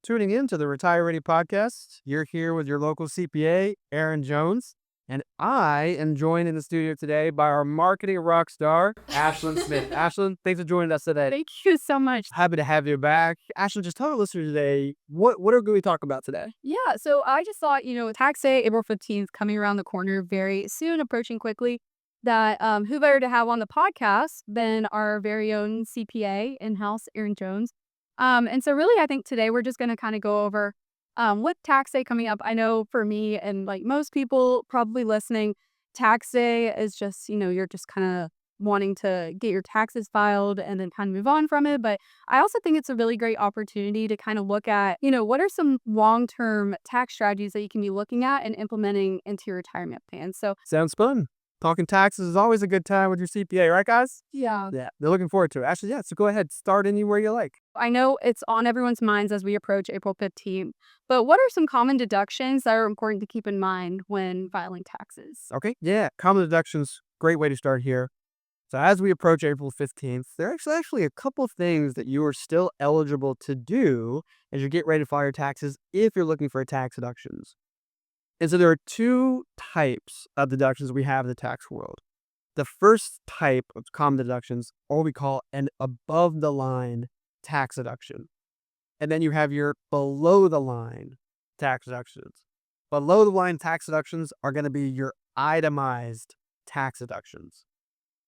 tuning in to the Retire Ready podcast. You're here with your local CPA, Aaron Jones, and I am joined in the studio today by our marketing rock star, Ashlin Smith. Ashlin, thanks for joining us today. Thank you so much. Happy to have you back. Ashlin, just tell our listeners today, what are we going to talk about today? Yeah, so I just thought, tax day, April 15th, coming around the corner very soon, approaching quickly, that who better to have on the podcast than our very own CPA in-house, Aaron Jones. And so really, I think today we're just going to kind of go over with tax day coming up. I know for me and like most people probably listening, tax day is just, you're just kind of wanting to get your taxes filed and then kind of move on from it. But I also think it's a really great opportunity to kind of look at, what are some long-term tax strategies that you can be looking at and implementing into your retirement plan. So Sounds fun. Talking taxes is always a good time with your CPA, right, guys? yeah, Yeah, they're looking forward to it. Ashley, yeah, so go ahead, start anywhere you like. I know it's on everyone's minds as we approach April 15th, but what are some common deductions that are important to keep in mind when filing taxes? Okay, yeah, common deductions, great way to start here. So as we approach April 15th, there are actually a couple of things that you are still eligible to do as you get ready to file your taxes if you're looking for tax deductions. And so there are two types of deductions we have in the tax world. The first type of common deductions are what we call an above the line tax deduction. And then you have your below the line tax deductions. Below the line tax deductions are going to be your itemized tax deductions.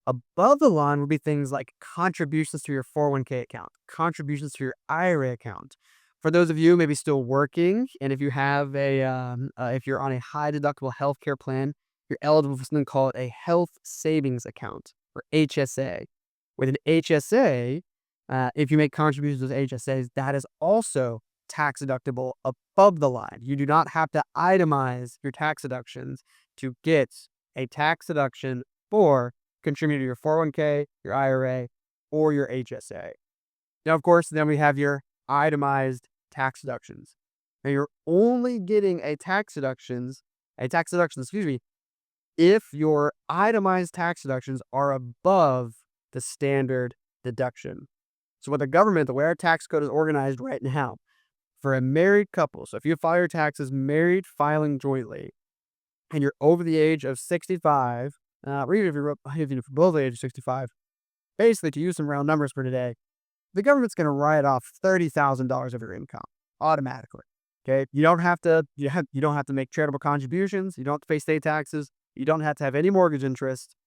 Above the line would be things like contributions to your 401k account, contributions to your IRA account. For those of you maybe still working, and if you have if you're on a high deductible healthcare plan, you're eligible for something called a health savings account, or HSA. With an HSA, if you make contributions to those HSAs, that is also tax deductible above the line. You do not have to itemize your tax deductions to get a tax deduction for contribute to your 401k, your IRA, or your HSA. Now, of course, then we have your itemized tax deductions. Now, you're only getting a tax deduction, if your itemized tax deductions are above the standard deduction. So with the government, the way our tax code is organized right now, for a married couple, so if you file your taxes married filing jointly, and you're over the age of 65, or even if you're below the age of 65, basically, to use some round numbers for today, the government's going to write off $30,000 of your income automatically. Okay, you don't have to make charitable contributions. You don't have to pay state taxes. You don't have to have any mortgage interest.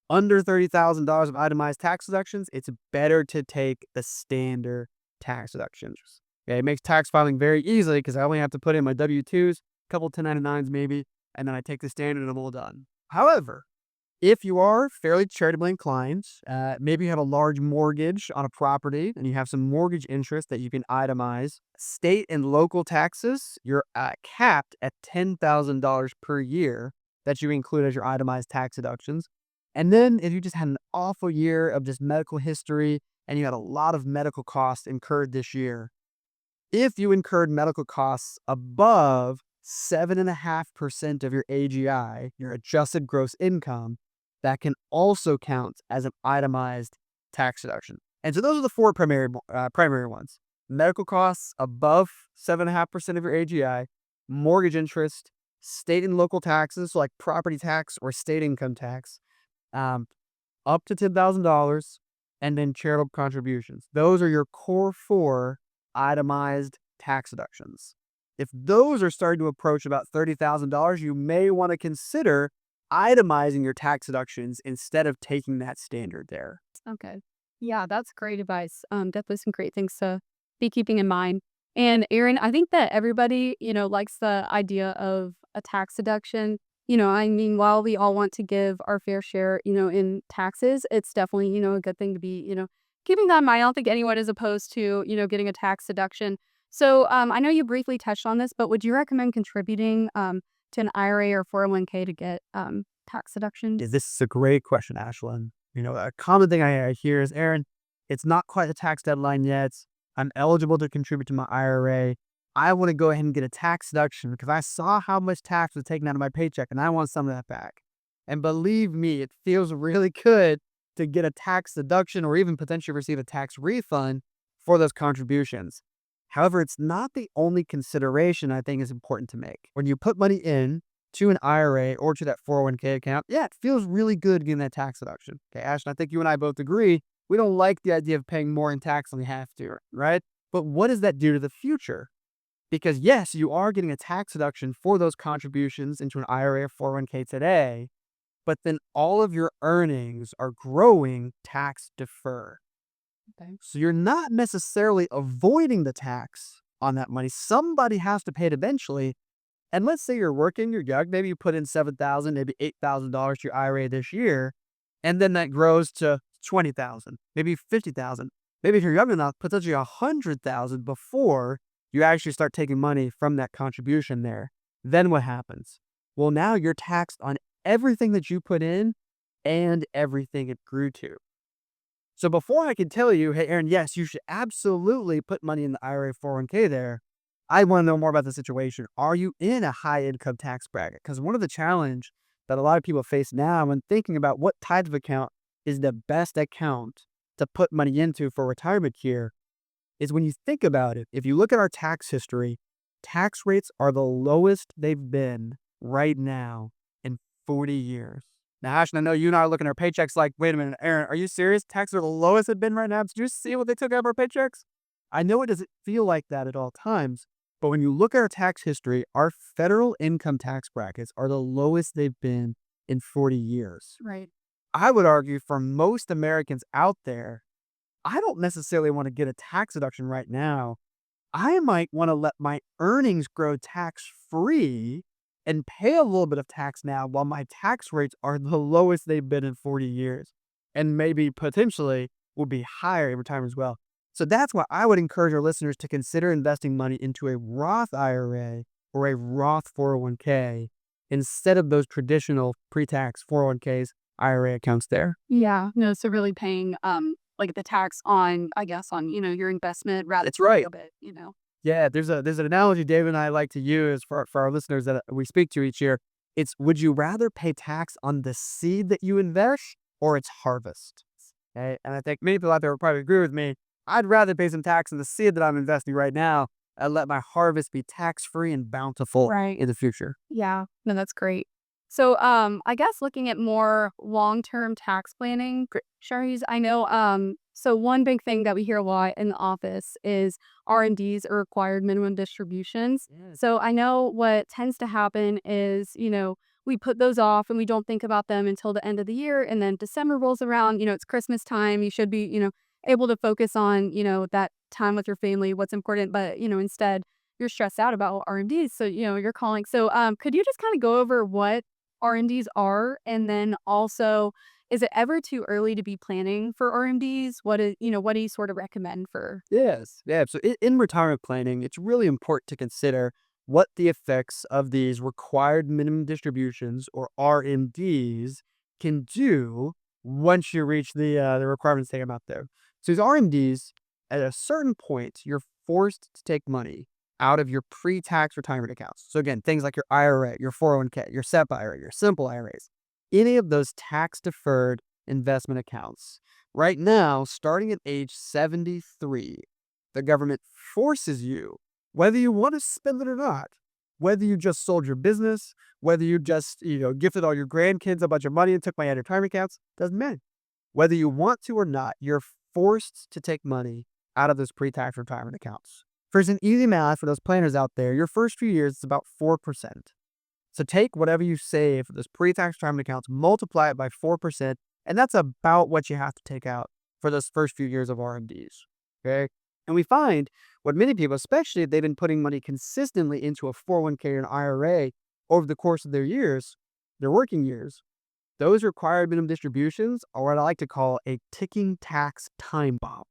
Under $30,000 of itemized tax deductions, it's better to take the standard tax deductions. Okay, it makes tax filing very easy because I only have to put in my W-2s, a couple 1099s maybe, and then I take the standard and I'm all done. However, if you are fairly charitably inclined, maybe you have a large mortgage on a property and you have some mortgage interest that you can itemize, state and local taxes, you're capped at $10,000 per year that you include as your itemized tax deductions. And then if you just had an awful year of just medical history and you had a lot of medical costs incurred this year, if you incurred medical costs above 7.5% of your AGI, your adjusted gross income, that can also count as an itemized tax deduction. And so those are the four primary ones. Medical costs above 7.5% of your AGI, mortgage interest, state and local taxes, so like property tax or state income tax, up to $10,000, and then charitable contributions. Those are your core four itemized tax deductions. If those are starting to approach about $30,000, you may want to consider itemizing your tax deductions instead of taking that standard there. Okay. Yeah, that's great advice. Definitely some great things to be keeping in mind. And Aaron, I think that everybody, likes the idea of a tax deduction. I mean, while we all want to give our fair share, in taxes, it's definitely, a good thing to be, keeping that in mind. I don't think anyone is opposed to, getting a tax deduction. So I know you briefly touched on this, but would you recommend contributing to an IRA or 401k to get tax deductions? This is a great question, Ashlyn. A common thing I hear is, Aaron, it's not quite the tax deadline yet. I'm eligible to contribute to my IRA. I want to go ahead and get a tax deduction because I saw how much tax was taken out of my paycheck and I want some of that back. And believe me, it feels really good to get a tax deduction or even potentially receive a tax refund for those contributions. However, it's not the only consideration I think is important to make. When you put money in to an IRA or to that 401k account, yeah, it feels really good getting that tax deduction. Okay, Ashton, I think you and I both agree we don't like the idea of paying more in tax than we have to, right? But what does that do to the future? Because yes, you are getting a tax deduction for those contributions into an IRA or 401k today, but then all of your earnings are growing tax deferred. Okay. So you're not necessarily avoiding the tax on that money. Somebody has to pay it eventually. And let's say you're working, you're young, maybe you put in $7,000, maybe $8,000 to your IRA this year, and then that grows to 20,000, maybe 50,000. Maybe if you're young enough, potentially 100,000 before you actually start taking money from that contribution there. Then what happens? Well, now you're taxed on everything that you put in and everything it grew to. So before I can tell you, hey, Aaron, yes, you should absolutely put money in the IRA 401k there, I want to know more about the situation. Are you in a high income tax bracket? Because one of the challenge that a lot of people face now when thinking about what type of account is the best account to put money into for retirement here is when you think about it, if you look at our tax history, tax rates are the lowest they've been right now in 40 years. Now, Ashton, I know you and I are looking at our paychecks like, wait a minute, Aaron, are you serious? Taxes are the lowest they've been right now. Did you see what they took out of our paychecks? I know it doesn't feel like that at all times, but when you look at our tax history, our federal income tax brackets are the lowest they've been in 40 years. Right. I would argue for most Americans out there, I don't necessarily want to get a tax deduction right now. I might want to let my earnings grow tax free and pay a little bit of tax now while my tax rates are the lowest they've been in 40 years and maybe potentially will be higher in retirement as well. So that's why I would encourage our listeners to consider investing money into a Roth IRA or a Roth 401k instead of those traditional pre-tax 401ks, IRA accounts there. Yeah. No, so really paying like the tax on, I guess, on, your investment rather That's than a right. little bit. Yeah, there's an analogy David and I like to use for our listeners that we speak to each year. It's would you rather pay tax on the seed that you invest or its harvest? Okay, and I think many people out there will probably agree with me. I'd rather pay some tax on the seed that I'm investing right now and let my harvest be tax free and bountiful Right. in the future. Yeah. No, that's great. So, I guess looking at more long-term tax planning strategies, I know, so one big thing that we hear a lot in the office is R&Ds or required minimum distributions. Yes. So I know what tends to happen is, we put those off and we don't think about them until the end of the year. And then December rolls around, it's Christmas time. You should be, able to focus on, that time with your family, what's important. But, instead, you're stressed out about R&Ds. So, you're calling. So, could you just kind of go over what R&Ds are? And then also, is it ever too early to be planning for R&Ds? What do you sort of recommend for? Yes. Yeah. So in retirement planning, it's really important to consider what the effects of these required minimum distributions or RMDs can do once you reach the requirements they come out there. So these RMDs, at a certain point, you're forced to take money out of your pre-tax retirement accounts. So again, things like your IRA, your 401k, your SEP IRA, your simple IRAs, any of those tax deferred investment accounts. Right now, starting at age 73, the government forces you, whether you want to spend it or not, whether you just sold your business, whether you just, gifted all your grandkids a bunch of money and took money out of retirement accounts, doesn't matter. Whether you want to or not, you're forced to take money out of those pre-tax retirement accounts. For some easy math for those planners out there, your first few years is about 4%. So take whatever you save for those pre-tax retirement accounts, multiply it by 4%, and that's about what you have to take out for those first few years of RMDs. Okay. And we find what many people, especially if they've been putting money consistently into a 401k or an IRA over the course of their years, their working years, those required minimum distributions are what I like to call a ticking tax time bomb.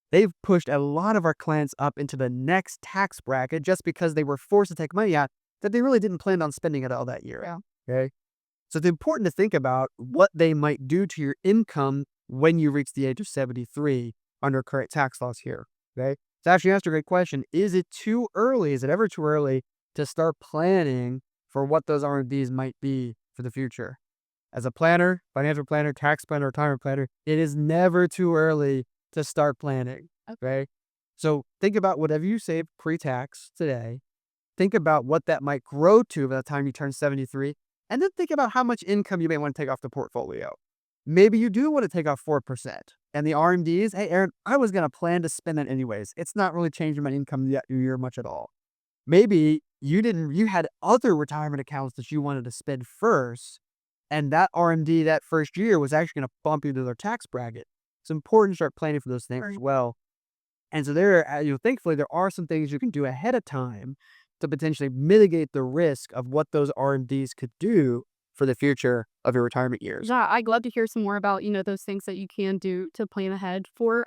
They've pushed a lot of our clients up into the next tax bracket just because they were forced to take money out that they really didn't plan on spending it all that year. Yeah. Okay. So it's important to think about what they might do to your income when you reach the age of 73 under current tax laws here. Okay. So actually asked a great question. Is it too early? Is it ever too early to start planning for what those R&Ds might be for the future? As a planner, financial planner, tax planner, retirement planner, it is never too early to start planning. Okay. Okay. So think about whatever you save pre-tax today. Think about what that might grow to by the time you turn 73. And then think about how much income you may want to take off the portfolio. Maybe you do want to take off 4%. And the RMDs, hey, Aaron, I was going to plan to spend that anyways. It's not really changing my income yet year much at all. Maybe you had other retirement accounts that you wanted to spend first. And that RMD that first year was actually going to bump you to their tax bracket. It's important to start planning for those things as well. And so thankfully, there are some things you can do ahead of time to potentially mitigate the risk of what those RMDs could do for the future of your retirement years. Yeah, I'd love to hear some more about, those things that you can do to plan ahead for.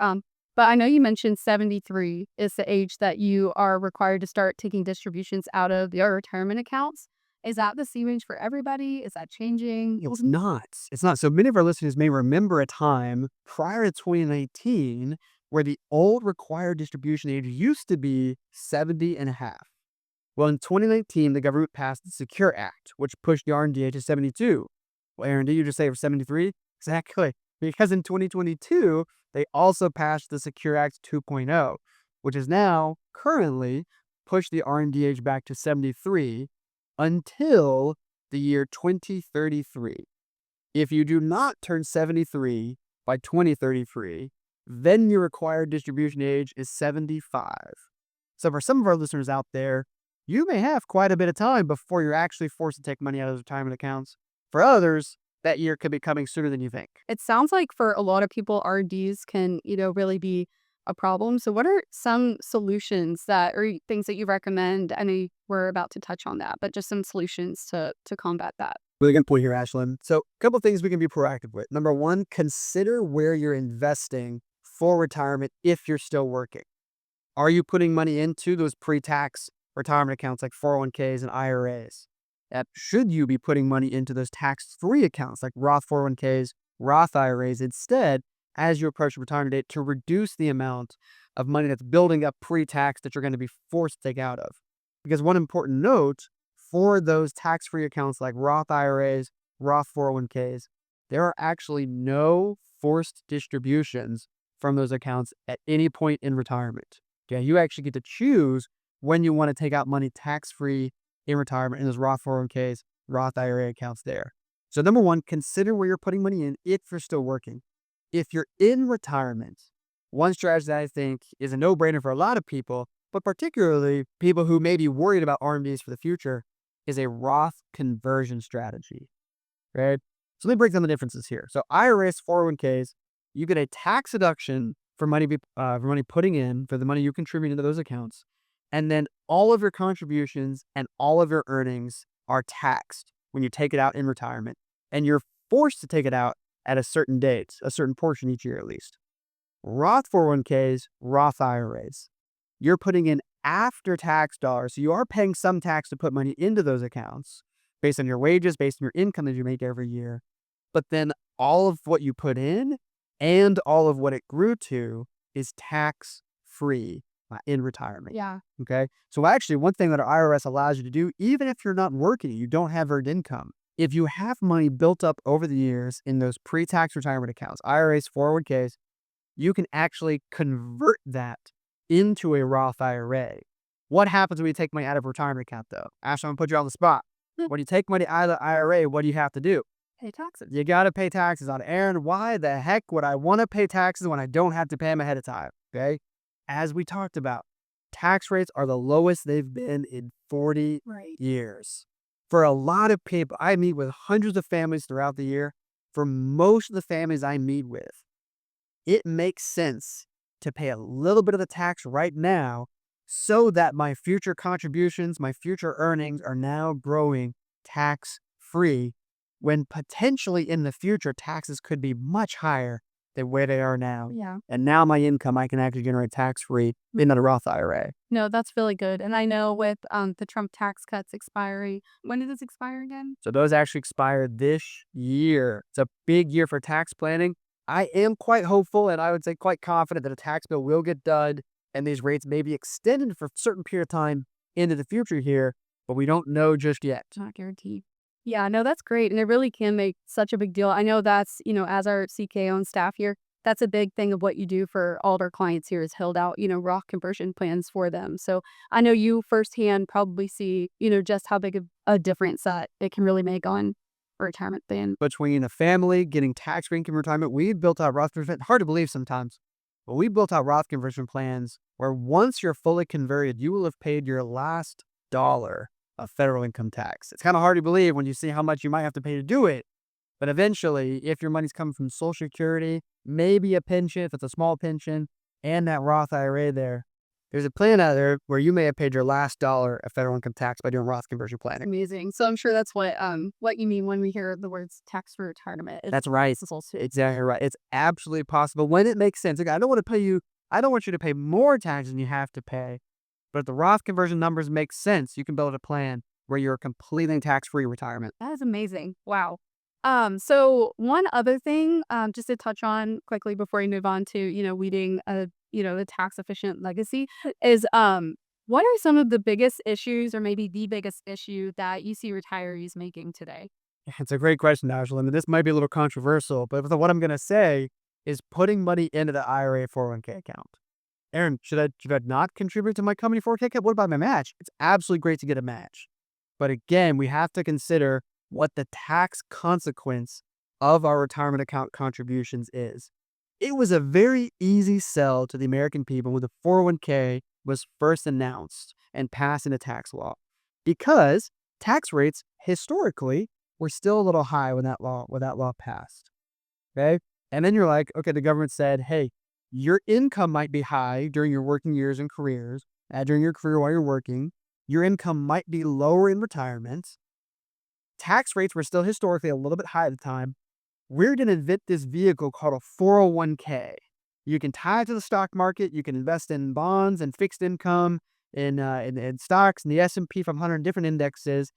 But I know you mentioned 73 is the age that you are required to start taking distributions out of your retirement accounts. Is that the same age for everybody? Is that changing? It's not. It's not. So many of our listeners may remember a time prior to 2019 where the old required distribution age used to be 70 and a half. Well, in 2019, the government passed the Secure Act, which pushed the R&D age to 72. Well, Aaron, did you just say for 73? Exactly. Because in 2022, they also passed the Secure Act 2.0, which is now currently pushed the R&D age back to 73 until the year 2033. If you do not turn 73 by 2033, then your required distribution age is 75. So for some of our listeners out there, you may have quite a bit of time before you're actually forced to take money out of those retirement accounts. For others, that year could be coming sooner than you think. It sounds like for a lot of people, RDs can, really be a problem. So what are some solutions or things that you recommend? I know we're about to touch on that, but just some solutions to combat that. Really good point here, Ashlyn. So a couple of things we can be proactive with. Number one, consider where you're investing for retirement if you're still working. Are you putting money into those pre-tax retirement accounts like 401ks and IRAs? Should you be putting money into those tax-free accounts like Roth 401ks, Roth IRAs instead as you approach retirement date to reduce the amount of money that's building up pre-tax that you're going to be forced to take out of? Because one important note for those tax-free accounts like Roth IRAs, Roth 401ks, there are actually no forced distributions from those accounts at any point in retirement. Okay, you actually get to choose when you want to take out money tax-free in retirement in those Roth 401ks, Roth IRA accounts there. So number one, consider where you're putting money in if you're still working. If you're in retirement, one strategy that I think is a no-brainer for a lot of people, but particularly people who may be worried about RMDs for the future, is a Roth conversion strategy, right? So let me break down the differences here. So IRAs, 401ks, you get a tax deduction for money putting in, for the money you contribute into those accounts. And then all of your contributions and all of your earnings are taxed when you take it out in retirement. And you're forced to take it out at a certain date, a certain portion each year at least. Roth 401ks, Roth IRAs, you're putting in after-tax dollars. So you are paying some tax to put money into those accounts based on your wages, based on your income that you make every year. But then all of what you put in and all of what it grew to is tax-free in retirement. Yeah. Okay. So actually, one thing that our IRS allows you to do, even if you're not working, you don't have earned income, if you have money built up over the years in those pre-tax retirement accounts, IRAs, 401ks, you can actually convert that into a Roth IRA. What happens when you take money out of a retirement account, though? Ashley, I'm going to put you on the spot. When you take money out of the IRA, what do you have to do? Pay taxes. You got to pay taxes on it. Aaron, why the heck would I want to pay taxes when I don't have to pay them ahead of time? Okay. As we talked about, tax rates are the lowest they've been in 40 years. For a lot of people, I meet with hundreds of families throughout the year. For most of the families I meet with, it makes sense to pay a little bit of the tax right now so that my future contributions, my future earnings are now growing tax-free when potentially in the future taxes could be much higher than where they are now. Yeah. And now my income I can actually generate tax-free in a Roth IRA. No, that's really good. And I know with the Trump tax cuts expiring, when did this expire again? So those actually expire this year. It's a big year for tax planning. I am quite hopeful and I would say quite confident that a tax bill will get done and these rates may be extended for a certain period of time into the future here, but we don't know just yet. It's not guaranteed. Yeah, no, that's great. And it really can make such a big deal. I know that's, as our CK on staff here, that's a big thing of what you do for all of our clients here is held out, Roth conversion plans for them. So I know you firsthand probably see, just how big of a difference that it can really make on a retirement plan. Between a family getting tax-free income retirement, we built out Roth conversion. Hard to believe sometimes, but we built out Roth conversion plans where once you're fully converted, you will have paid your last dollar of federal income tax. It's kind of hard to believe when you see how much you might have to pay to do it. But eventually, if your money's coming from Social Security, maybe a pension, if it's a small pension, and that Roth IRA there's a plan out there where you may have paid your last dollar of federal income tax by doing Roth conversion planning. Amazing. So I'm sure that's what you mean when we hear the words tax for retirement. That's right. Exactly right. It's absolutely possible when it makes sense. Again, I don't want you to pay more tax than you have to pay. But if the Roth conversion numbers make sense, you can build a plan where you're completely tax-free retirement. That is amazing. Wow. So one other thing, just to touch on quickly before we move on to, leading a tax efficient legacy is, what are some of the biggest issues or maybe the biggest issue that you see retirees making today? It's a great question, Ashlyn, and this might be a little controversial, but what I'm going to say is putting money into the IRA 401k account. Aaron, should I not contribute to my company 401k account? What about my match? It's absolutely great to get a match. But again, we have to consider what the tax consequence of our retirement account contributions is. It was a very easy sell to the American people when the 401k was first announced and passed into tax law because tax rates historically were still a little high when that law passed. Okay. And then you're like, okay, the government said, hey, your income might be high during your working years and careers, during your career while you're working. Your income might be lower in retirement. Tax rates were still historically a little bit high at the time. We're going to invent this vehicle called a 401k. You can tie it to the stock market. You can invest in bonds and fixed income, in stocks, and the S&P 500, different indexes.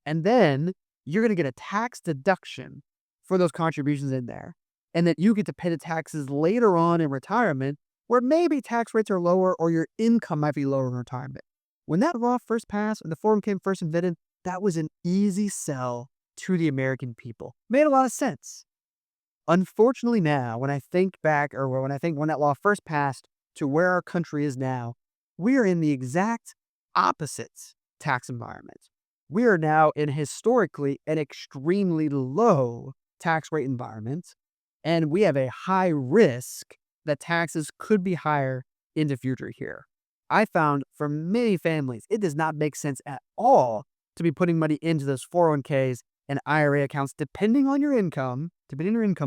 And then you're going to get a tax deduction for those contributions in there. And then you get to pay the taxes later on in retirement where maybe tax rates are lower or your income might be lower in retirement. When that law first passed and the 401k first invented, that was an easy sell to the American people. Made a lot of sense. Unfortunately now, when I think back or when that law first passed to where our country is now, we are in the exact opposite tax environment. We are now in historically an extremely low tax rate environment, and we have a high risk that taxes could be higher in the future here. I found for many families, it does not make sense at all to be putting money into those 401ks and IRA accounts, depending on your income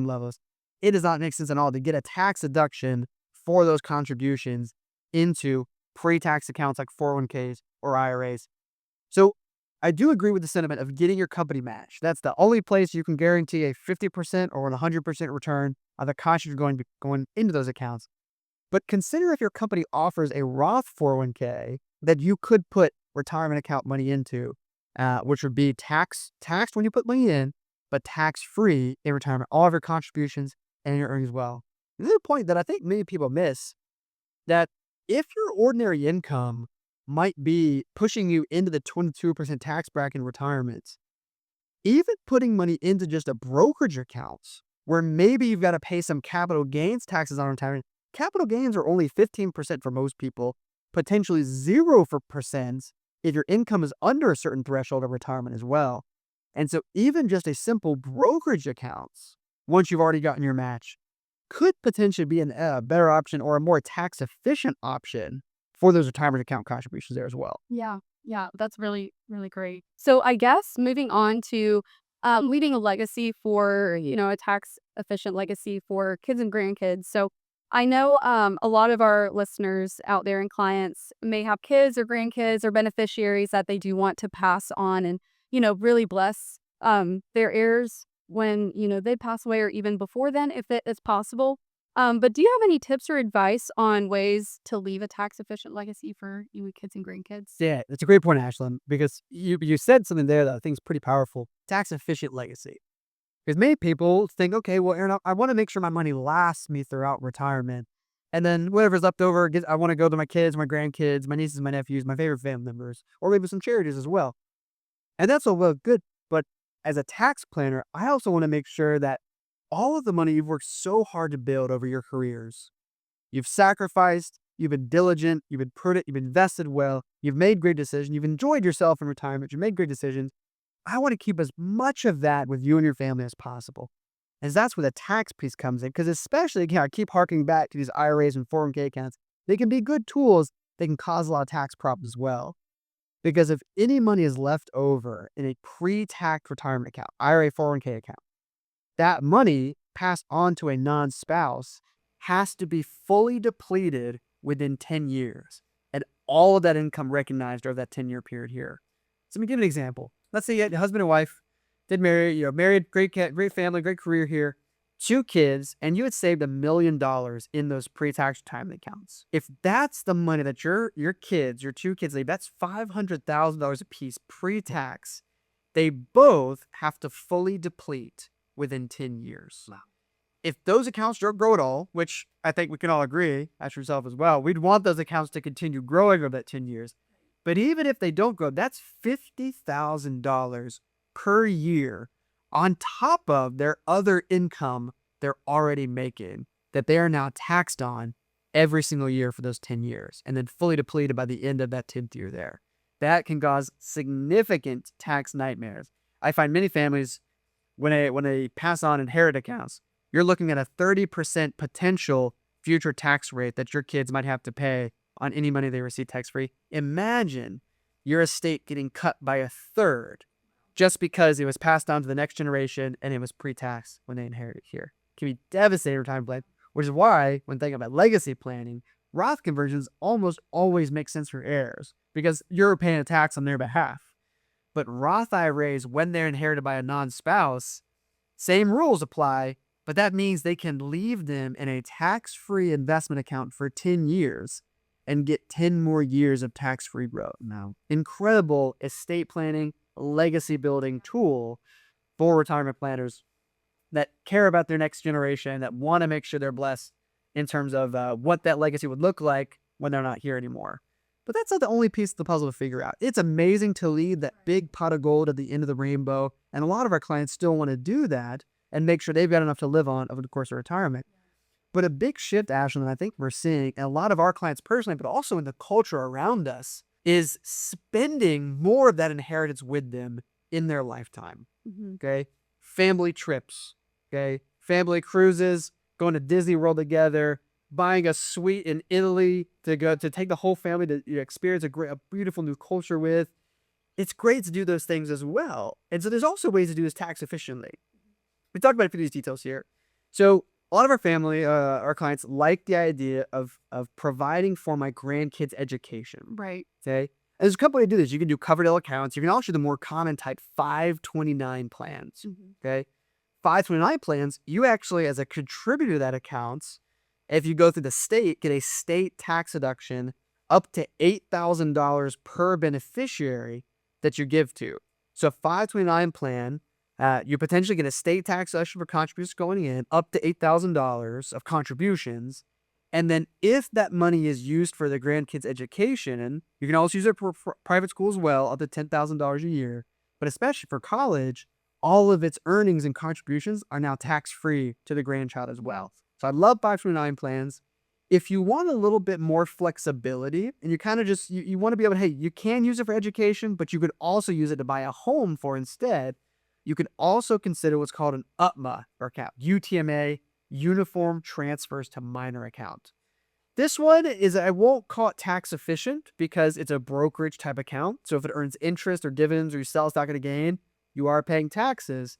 levels. It does not make sense at all to get a tax deduction for those contributions into pre-tax accounts like 401ks or IRAs. So I do agree with the sentiment of getting your company match. That's the only place you can guarantee a 50% or an 100% return on the contributions going into those accounts. But consider if your company offers a Roth 401k that you could put retirement account money into, which would be taxed when you put money in, but tax-free in retirement, all of your contributions and your earnings as well. This is a point that I think many people miss, that if your ordinary income might be pushing you into the 22% tax bracket in retirement, even putting money into just a brokerage account where maybe you've got to pay some capital gains taxes on retirement, capital gains are only 15% for most people, potentially 0% if your income is under a certain threshold of retirement as well. And so even just a simple brokerage accounts, once you've already gotten your match, could potentially be a better option or a more tax efficient option for those retirement account contributions there as well. Yeah. Yeah. That's really, really great. So I guess moving on to leaving a legacy for, a tax efficient legacy for kids and grandkids. So I know a lot of our listeners out there and clients may have kids or grandkids or beneficiaries that they do want to pass on and, really bless their heirs when, they pass away or even before then, if it is possible. But do you have any tips or advice on ways to leave a tax efficient legacy for you kids and grandkids? Yeah, that's a great point, Ashlyn, because you said something there that I think is pretty powerful. Tax efficient legacy. Because many people think, okay, well, Aaron, I want to make sure my money lasts me throughout retirement. And then whatever's left over, I want to go to my kids, my grandkids, my nieces, my nephews, my favorite family members, or maybe some charities as well. And that's all well good. But as a tax planner, I also want to make sure that all of the money you've worked so hard to build over your careers. You've sacrificed, you've been diligent, you've been prudent, you've invested well, you've made great decisions, you've enjoyed yourself in retirement, you've made great decisions. I want to keep as much of that with you and your family as possible. And that's where the tax piece comes in. Because especially, again, I keep harking back to these IRAs and 401k accounts. They can be good tools. They can cause a lot of tax problems as well. Because if any money is left over in a pre-tax retirement account, IRA, 401k account, that money passed on to a non-spouse has to be fully depleted within 10 years. And all of that income recognized over that 10-year period here. So let me give an example. Let's say you had a husband and wife, did marry, married, great family, great career here, 2 kids, and you had saved $1 million in those pre-tax retirement accounts. If that's the money that your kids, your 2 kids leave, that's $500,000 a piece pre-tax. They both have to fully deplete within 10 years. Wow. If those accounts don't grow at all, which I think we can all agree, as yourself as well, we'd want those accounts to continue growing over that 10 years. But even if they don't grow, that's $50,000 per year on top of their other income they're already making that they are now taxed on every single year for those 10 years and then fully depleted by the end of that 10th year there. That can cause significant tax nightmares. I find many families, when they pass on inherit accounts, you're looking at a 30% potential future tax rate that your kids might have to pay on any money they receive tax-free. Imagine your estate getting cut by a third just because it was passed on to the next generation and it was pre-tax when they inherit it here. It can be devastating retirement plan, which is why when thinking about legacy planning, Roth conversions almost always make sense for heirs because you're paying a tax on their behalf. But Roth IRAs, when they're inherited by a non-spouse, same rules apply, but that means they can leave them in a tax-free investment account for 10 years and get 10 more years of tax-free growth. Now, incredible estate planning, legacy building tool for retirement planners that care about their next generation, that want to make sure they're blessed in terms of what that legacy would look like when they're not here anymore. But that's not the only piece of the puzzle to figure out. It's amazing to leave that big pot of gold at the end of the rainbow, and a lot of our clients still want to do that and make sure they've got enough to live on over the course of retirement. But a big shift, Ashlyn, I think we're seeing, and a lot of our clients personally, but also in the culture around us, is spending more of that inheritance with them in their lifetime. Okay? Family trips, okay? Family cruises, going to Disney World together, buying a suite in Italy to take the whole family to experience a beautiful new culture with. It's great to do those things as well. And so there's also ways to do this tax efficiently. We talked about a few of these details here. So a lot of our family, our clients, like the idea of providing for my grandkids' education. Right. Okay. And there's a couple ways to do this. You can do Coverdell accounts. You can also do the more common type 529 plans. Okay. 529 plans, you actually, as a contributor to that account, if you go through the state, get a state tax deduction up to $8,000 per beneficiary that you give to. So a 529 plan, you potentially get a state tax deduction for contributions going in up to $8,000 of contributions. And then if that money is used for the grandkids' education, and you can also use it for private school as well, up to $10,000 a year, but especially for college, all of its earnings and contributions are now tax-free to the grandchild as well. So I love 529 plans. If you want a little bit more flexibility and you kind of just, you want to be able to, hey, you can use it for education, but you could also use it to buy a home for instead. You can also consider what's called an UTMA or account, UTMA, Uniform Transfers to Minor Account. This one is, I won't call it tax efficient because it's a brokerage type account. So if it earns interest or dividends or you sell stock at a gain, you are paying taxes,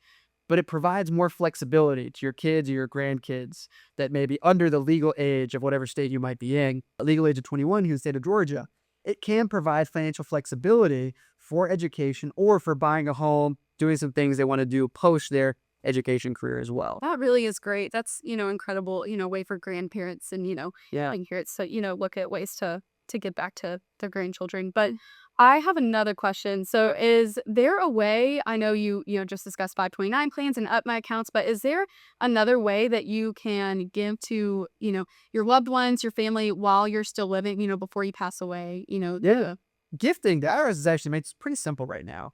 but it provides more flexibility to your kids or your grandkids that may be under the legal age of whatever state you might be in, a legal age of 21 here in the state of Georgia. It can provide financial flexibility for education or for buying a home, doing some things they want to do post their education career as well. That really is great. That's, incredible, way for grandparents and, Yeah. parents to, look at ways to get back to their grandchildren. But I have another question. So is there a way, I know you just discussed 529 plans and up my accounts, but is there another way that you can give to, your loved ones, your family while you're still living, before you pass away, Yeah. Gifting, the IRS is actually made pretty simple right now.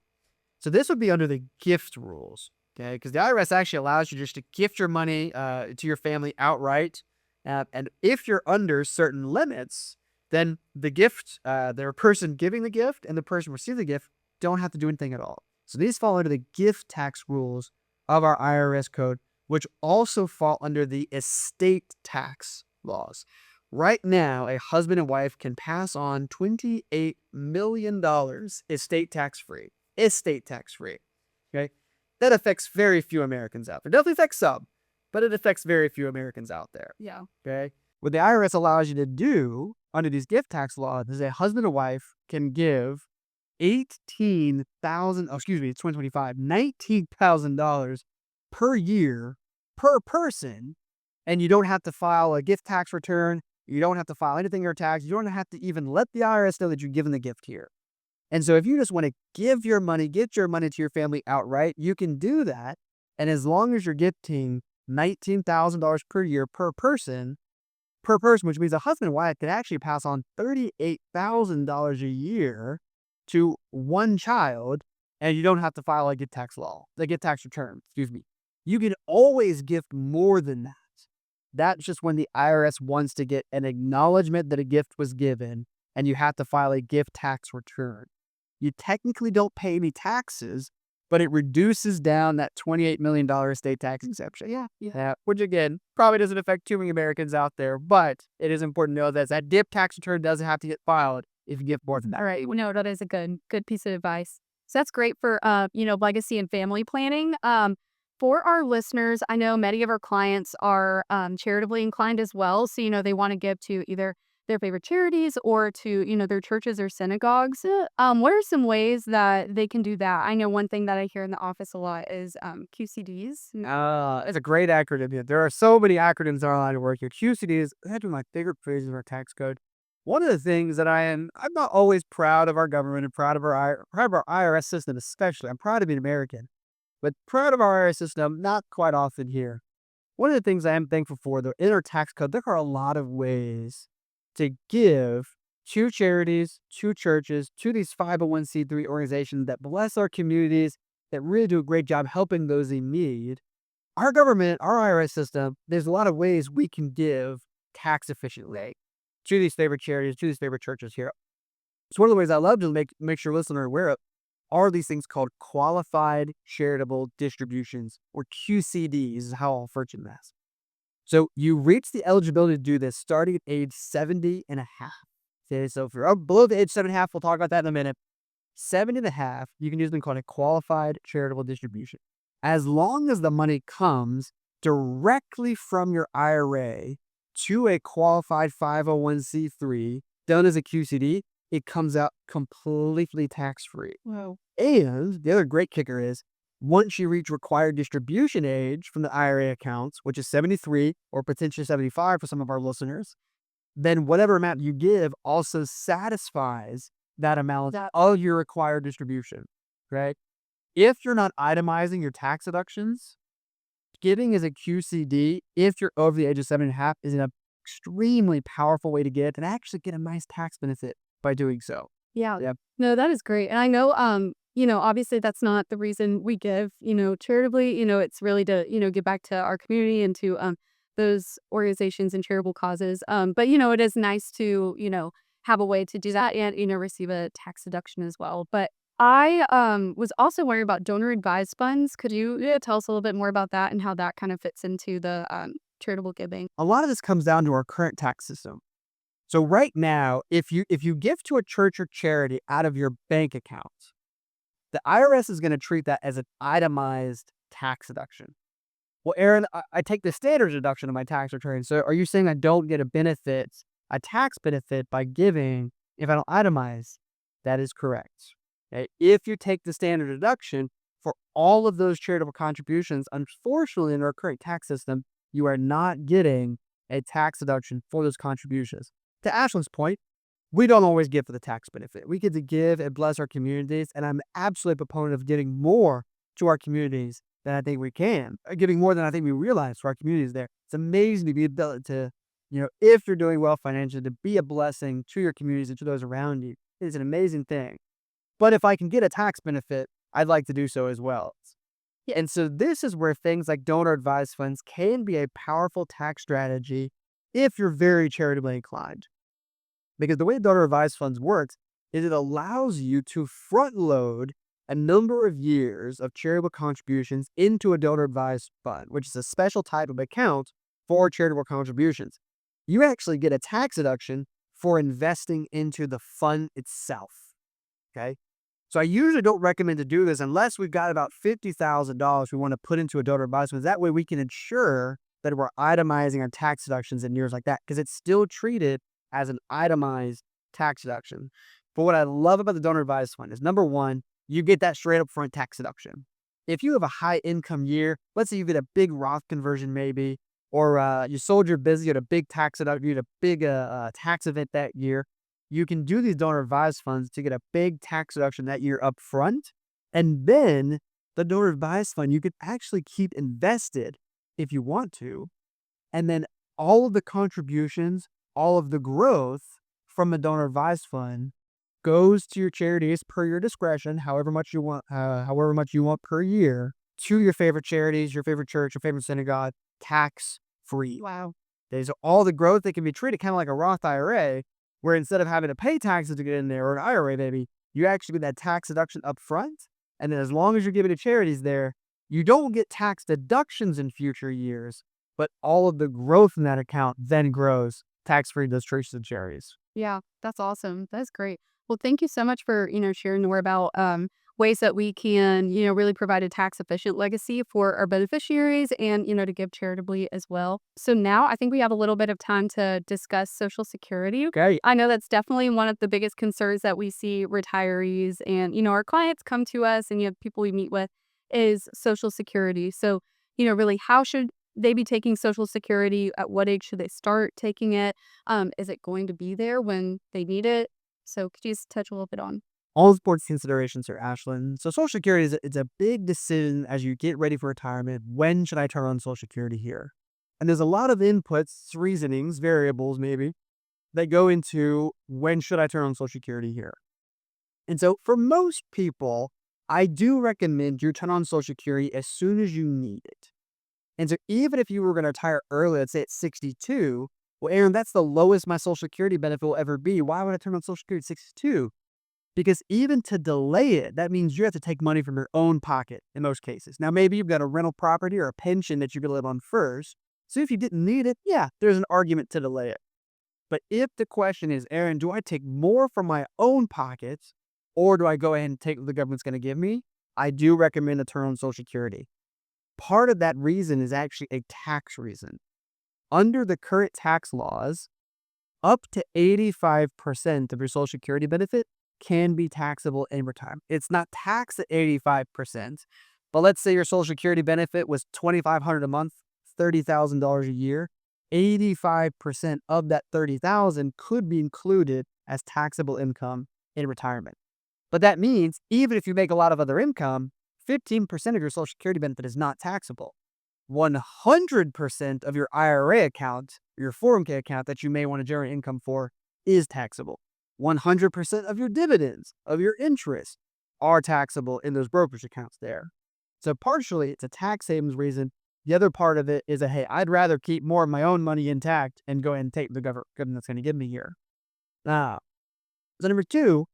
So this would be under the gift rules. Okay, because the IRS actually allows you just to gift your money to your family outright. And if you're under certain limits, then the person giving the gift and the person receiving the gift don't have to do anything at all. So these fall under the gift tax rules of our IRS code, which also fall under the estate tax laws. Right now, a husband and wife can pass on $28 million estate tax free. Estate tax free. Okay. That affects very few Americans out there. Definitely affects some, but it affects very few Americans out there. Yeah. Okay. What the IRS allows you to do under these gift tax laws is a husband and wife can give it's 2025, $19,000 per year per person. And you don't have to file a gift tax return. You don't have to file anything in your tax. You don't have to even let the IRS know that you're giving the gift here. And so if you just want to get your money to your family outright, you can do that. And as long as you're gifting $19,000 per year per person, which means a husband and wife can actually pass on $38,000 a year to one child, and you don't have to file a gift tax return, You can always gift more than that. That's just when the IRS wants to get an acknowledgement that a gift was given, and you have to file a gift tax return. You technically don't pay any taxes, but it reduces down that $28 million estate tax exemption. Yeah. Which again, probably doesn't affect too many Americans out there, but it is important to know that gift tax return doesn't have to get filed if you gift more than that. All right. No, that is a good piece of advice. So that's great for legacy and family planning. For our listeners, I know many of our clients are charitably inclined as well. So, they want to give to either their favorite charities or to, their churches or synagogues. What are some ways that they can do that? I know one thing that I hear in the office a lot is QCDs. It's a great acronym. Yeah. There are so many acronyms that are allowed to work here. QCD is actually my favorite phrase of our tax code. One of the things that I'm not always proud of our government and proud of our IRS system, especially. I'm proud to be an American, but proud of our IRS system, not quite often here. One of the things I am thankful for, though, in our tax code, there are a lot of ways to give to charities, to churches, to these 501c3 organizations that bless our communities, that really do a great job helping those in need. Our government, our IRS system, there's a lot of ways we can give tax efficiently to these favorite charities, to these favorite churches here. So one of the ways I love to make sure listeners are aware of are these things called qualified charitable distributions, or QCDs, is how I'll refer to them as. So you reach the eligibility to do this starting at age 70 and a half. Okay, so if you're below the age 7.5, we'll talk about that in a minute. 70 and a half, you can use something called a qualified charitable distribution. As long as the money comes directly from your IRA to a qualified 501c3 done as a QCD, it comes out completely tax-free. Wow. And the other great kicker is, once you reach required distribution age from the IRA accounts, which is 73 or potentially 75 for some of our listeners, then whatever amount you give also satisfies that amount of your required distribution, right? If you're not itemizing your tax deductions, giving as a QCD, if you're over the age of 7.5, is an extremely powerful way to get and actually get a nice tax benefit by doing so. Yeah. Yep. No, that is great. And I know, obviously that's not the reason we give, charitably. It's really to, give back to our community and to those organizations and charitable causes. But, it is nice to, have a way to do that and, receive a tax deduction as well. But I was also wondering about donor advised funds. Could you tell us a little bit more about that and how that kind of fits into the charitable giving? A lot of this comes down to our current tax system. So right now, if you give to a church or charity out of your bank account, the IRS is going to treat that as an itemized tax deduction. Well, Aaron, I take the standard deduction of my tax return. So are you saying I don't get a tax benefit by giving if I don't itemize? That is correct. Okay? If you take the standard deduction for all of those charitable contributions, unfortunately, in our current tax system, you are not getting a tax deduction for those contributions. To Ashlin's point, we don't always give for the tax benefit. We get to give and bless our communities, and I'm absolutely a proponent of getting more to our communities than I think we can, giving more than I think we realize for our communities there. It's amazing to be able to, if you're doing well financially, to be a blessing to your communities and to those around you. It is an amazing thing. But if I can get a tax benefit, I'd like to do so as well. Yeah. And so this is where things like donor advised funds can be a powerful tax strategy if you're very charitably inclined. Because the way donor advised funds works is it allows you to front load a number of years of charitable contributions into a donor advised fund, which is a special type of account for charitable contributions. You actually get a tax deduction for investing into the fund itself. Okay. So I usually don't recommend to do this unless we've got about $50,000 we want to put into a donor advised fund. That way we can ensure that we're itemizing our tax deductions in years like that because it's still treated as an itemized tax deduction. But what I love about the donor advised fund is number one, you get that straight up front tax deduction. If you have a high income year, let's say you get a big Roth conversion maybe, or you sold your business, you had a big tax deduction, you had a big tax event that year, you can do these donor advised funds to get a big tax deduction that year up front. And then the donor advised fund, you could actually keep invested if you want to. And then all of the contributions, all of the growth from a donor advised fund goes to your charities per your discretion, however much you want per year, to your favorite charities, your favorite church, your favorite synagogue, tax free. Wow. So all the growth that can be treated kind of like a Roth IRA, where instead of having to pay taxes to get in there, or an IRA maybe, you actually get that tax deduction up front. And then as long as you're giving to charities there, you don't get tax deductions in future years, but all of the growth in that account then grows tax-free to those churches and charities. Yeah, that's awesome. That's great. Well, thank you so much for, sharing more about ways that we can, really provide a tax efficient legacy for our beneficiaries and, to give charitably as well. So now I think we have a little bit of time to discuss Social Security. Okay. I know that's definitely one of the biggest concerns that we see retirees and, our clients come to us and, people we meet with is Social Security. So, really, how should they be taking Social Security? At what age should they start taking it? Is it going to be there when they need it? So could you just touch a little bit on? All sports considerations are Ashlyn. So Social Security it's a big decision as you get ready for retirement. When should I turn on Social Security here? And there's a lot of inputs, reasonings, variables maybe, that go into when should I turn on Social Security here. And so for most people, I do recommend you turn on Social Security as soon as you need it. And so even if you were going to retire early, let's say at 62, well, Aaron, that's the lowest my Social Security benefit will ever be. Why would I turn on Social Security at 62? Because even to delay it, that means you have to take money from your own pocket in most cases. Now, maybe you've got a rental property or a pension that you're going to live on first. So if you didn't need it, yeah, there's an argument to delay it. But if the question is, Aaron, do I take more from my own pockets or do I go ahead and take what the government's going to give me? I do recommend a turn on Social Security. Part of that reason is actually a tax reason. Under the current tax laws, up to 85% of your Social Security benefit can be taxable in retirement. It's not taxed at 85%, but let's say your Social Security benefit was $2,500 a month, $30,000 a year. 85% of that $30,000 could be included as taxable income in retirement. But that means even if you make a lot of other income, 15% of your Social Security benefit is not taxable. 100% of your IRA account, your 401k account that you may want to generate income for is taxable. 100% of your dividends, of your interest, are taxable in those brokerage accounts there. So partially, it's a tax savings reason. The other part of it is hey, I'd rather keep more of my own money intact and go ahead and take the government that's going to give me here. Now, so number two,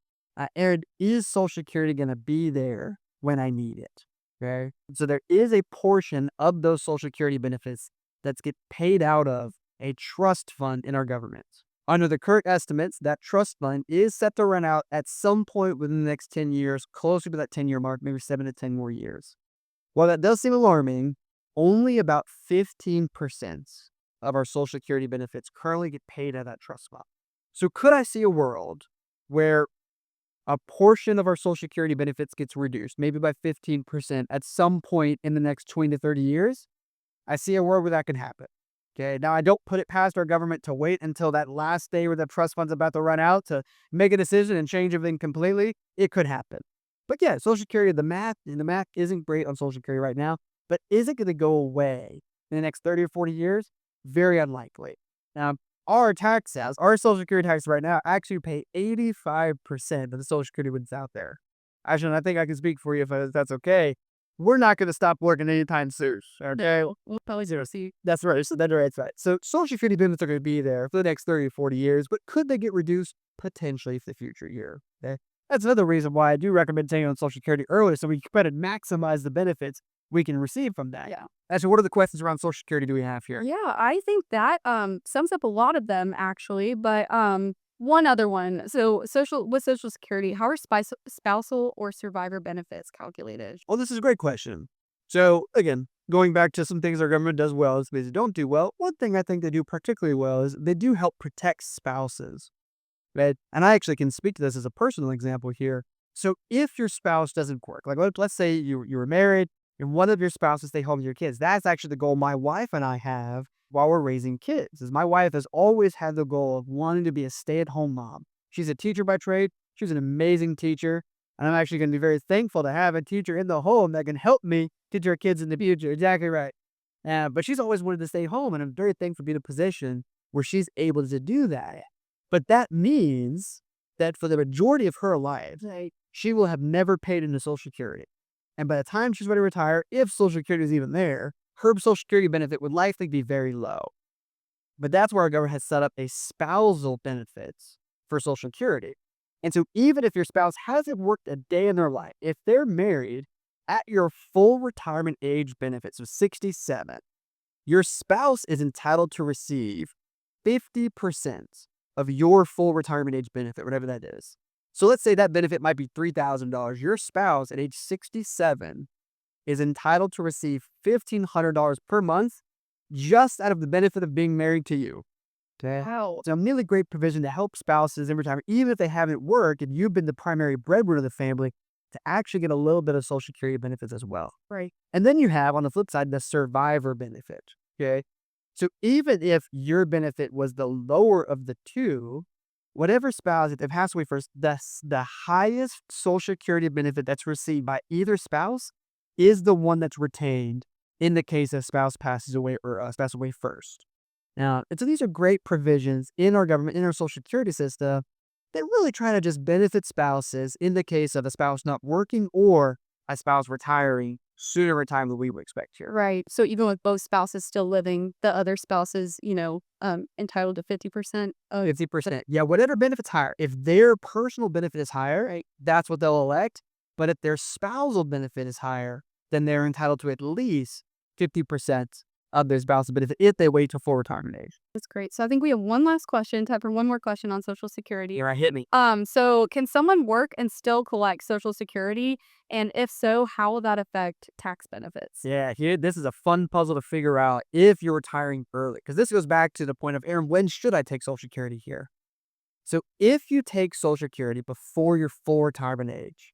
Aaron, is Social Security going to be there when I need it? Okay. So there is a portion of those Social Security benefits that get paid out of a trust fund in our government. Under the current estimates, that trust fund is set to run out at some point within the next 10 years, closer to that 10-year mark, maybe 7 to 10 more years. While that does seem alarming, only about 15% of our Social Security benefits currently get paid out of that trust fund. So could I see a world where a portion of our Social Security benefits gets reduced, maybe by 15% at some point in the next 20 to 30 years? I see a world where that can happen. Okay, now I don't put it past our government to wait until that last day where the trust fund's about to run out to make a decision and change everything completely. It could happen. But yeah, Social Security, the math isn't great on Social Security right now, but is it going to go away in the next 30 or 40 years? Very unlikely. Now, our Social Security tax right now actually pay 85% of the Social Security that's out there. Actually, I think I can speak for you if that's okay. we're not going to stop working anytime soon. Okay. We'll probably zero see. That's right. So that's right. So Social Security benefits are going to be there for the next 30 or 40 years, but could they get reduced? Potentially for the future year. Okay. That's another reason why I do recommend taking on Social Security early so we can try to maximize the benefits we can receive from that. Yeah. So what are the questions around Social Security do we have here? Yeah, I think that sums up a lot of them actually, but one other one. So Social Security, how are spousal or survivor benefits calculated? Well, this is a great question. So again, going back to some things our government does well, some things they don't do well. One thing I think they do particularly well is they do help protect spouses. Right? And I actually can speak to this as a personal example here. So if your spouse doesn't work, like let's say you were married and one of your spouses stay home with your kids. That's actually the goal my wife and I have while we're raising kids. Is my wife has always had the goal of wanting to be a stay-at-home mom. She's a teacher by trade. She's an amazing teacher. And I'm actually going to be very thankful to have a teacher in the home that can help me teach our kids in the future. Exactly right. But she's always wanted to stay home, and I'm very thankful to be in a position where she's able to do that. But that means that for the majority of her life, she will have never paid into Social Security. And by the time she's ready to retire, if Social Security is even there, her Social Security benefit would likely be very low. But that's where our government has set up a spousal benefits for Social Security. And so even if your spouse hasn't worked a day in their life, if they're married at your full retirement age benefits of 67, your spouse is entitled to receive 50% of your full retirement age benefit, whatever that is. So let's say that benefit might be $3,000. Your spouse at age 67 is entitled to receive $1,500 per month just out of the benefit of being married to you. Okay. Wow. It's a really great provision to help spouses in retirement, even if they haven't worked and you've been the primary breadwinner of the family, to actually get a little bit of Social Security benefits as well. Right. And then you have on the flip side the survivor benefit. Okay. So even if your benefit was the lower of the two, whatever spouse, if they pass away first, the highest Social Security benefit that's received by either spouse is the one that's retained in the case a spouse passes away or a spouse away first. Now, so these are great provisions in our government, in our Social Security system, that really try to just benefit spouses in the case of a spouse not working or a spouse retiring sooner in time than we would expect here. Right. So even with both spouses still living, the other spouse is, entitled to 50% of 50%. Yeah, whatever benefit's higher. If their personal benefit is higher, right, that's what they'll elect. But if their spousal benefit is higher, then they're entitled to at least 50% of their spousal benefit if they wait till full retirement age. That's great. So I think we have one last question, time for one more question on Social Security. Here, hit me. So can someone work and still collect Social Security? And if so, how will that affect tax benefits? Yeah, this is a fun puzzle to figure out if you're retiring early. Because this goes back to the point of, Aaron, when should I take Social Security here? So if you take Social Security before your full retirement age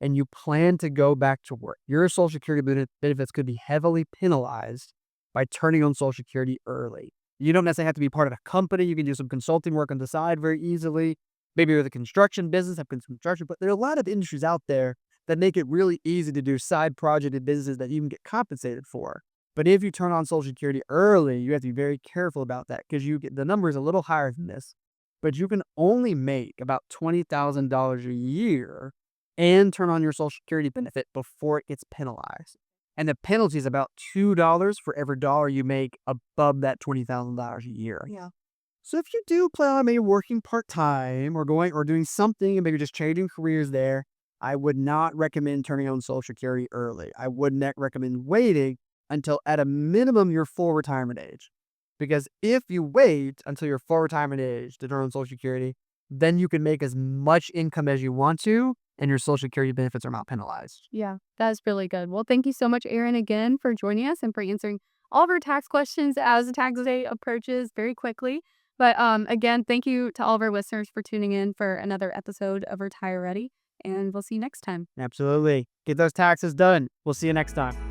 and you plan to go back to work, your Social Security benefits could be heavily penalized by turning on Social Security early. You don't necessarily have to be part of a company. You can do some consulting work on the side very easily. Maybe with a construction business, have construction, but there are a lot of industries out there that make it really easy to do side project and businesses that you can get compensated for. But if you turn on Social Security early, you have to be very careful about that because the number is a little higher than this. But you can only make about $20,000 a year and turn on your Social Security benefit before it gets penalized. And the penalty is about $2 for every dollar you make above that $20,000 a year. Yeah. So if you do plan on maybe working part-time or doing something and maybe just changing careers there, I would not recommend turning on Social Security early. I would not recommend waiting until at a minimum your full retirement age. Because if you wait until your full retirement age to turn on Social Security, then you can make as much income as you want to, and your Social Security benefits are not penalized. Yeah, that's really good. Well, thank you so much, Aaron, again for joining us and for answering all of our tax questions as the tax day approaches very quickly. But again, thank you to all of our listeners for tuning in for another episode of Retire Ready, and we'll see you next time. Absolutely. Get those taxes done. We'll see you next time.